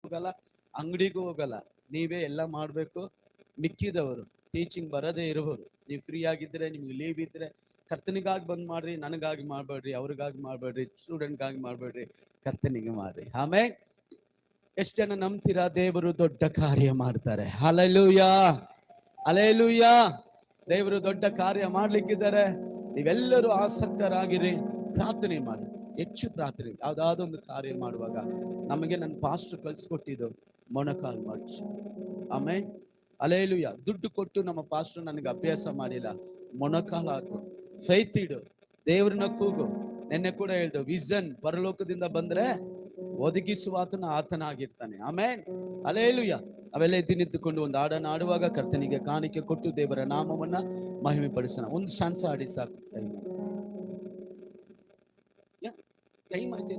ಹೋಗಲ್ಲ, ಅಂಗಡಿಗೂ ಹೋಗಲ್ಲ, ನೀವೇ ಎಲ್ಲ ಮಾಡಬೇಕು. ಮಿಕ್ಕಿದವರು ಟೀಚಿಂಗ್ ಬರದೇ ಇರುವರು, ನೀವು ಫ್ರೀ ಆಗಿದ್ರೆ, ನಿಮ್ಗೆ ಲೀವ್ ಇದ್ರೆ ಕರ್ತನಿಗಾಗಿ ಬಂದ್ ಮಾಡ್ರಿ, ನನಗಾಗಿ ಮಾಡ್ಬೇಡ್ರಿ, ಅವ್ರಿಗಾಗಿ ಮಾಡ್ಬೇಡ್ರಿ, ಸ್ಟೂಡೆಂಟ್ಗಾಗಿ ಮಾಡ್ಬೇಡ್ರಿ, ಕರ್ತನಿಗೆ ಮಾಡ್ರಿ. ಆಮೇಲೆ ಎಷ್ಟು ಜನ ನಂಬ್ತೀರಾ ದೇವರು ದೊಡ್ಡ ಕಾರ್ಯ ಮಾಡ್ತಾರೆ? Hallelujah, hallelujah. ದೇವರು ದೊಡ್ಡ ಕಾರ್ಯ ಮಾಡ್ಲಿಕ್ಕಿದ್ದಾರೆ. ನೀವೆಲ್ಲರೂ ಆಸಕ್ತರಾಗಿರಿ, ಪ್ರಾರ್ಥನೆ ಮಾಡಿ, ಹೆಚ್ಚು ಪ್ರಾರ್ಥನೆ. ಯಾವ್ದಾದೊಂದು ಕಾರ್ಯ ಮಾಡುವಾಗ ನಮಗೆ ನನ್ನ ಪಾಸ್ಟರ್ ಕಳ್ಸಿಕೊಟ್ಟಿದ್ದು ಮೊಣಕಾಲು ಮಾಡಿಸಿ. ಆಮೇಲೆ ಹಲ್ಲೆಲೂಯಾ. ದುಡ್ಡು ಕೊಟ್ಟು ನಮ್ಮ ಪಾಸ್ಟರ್ ನನಗೆ ಅಭ್ಯಾಸ ಮಾಡಿಲ್ಲ. ಮೊಣಕಾಲು ಹಾಕು, ಫೈತ್ ಇಡು, ದೇವ್ರನ್ನ ಕೂಗು. ನೆನ್ನೆ ಕೂಡ ಹೇಳ್ದು, ವಿಷನ್ ಪರಲೋಕದಿಂದ ಬಂದ್ರೆ ಒದಗಿಸುವಾತನ ಆತನಾಗಿರ್ತಾನೆ. ಆಮೇನ್, ಹಲ್ಲೆಲೂಯಾ. ಅವೆಲ್ಲ ಎದ್ದು ನಿಂತುಕೊಂಡು ಒಂದು ಹಾಡನ್ನು ಆಡುವಾಗ ಕರ್ತನಿಗೆ ಕಾಣಿಕೆ ಕೊಟ್ಟು ದೇವರ ನಾಮವನ್ನ ಮಹಿಮೆ ಪಡಿಸೋಣ. ಒಂದು ಚಾನ್ಸ್ ಆಡಿ ಸಾಕು. ಟೈಮ್ ಆಯ್ತು.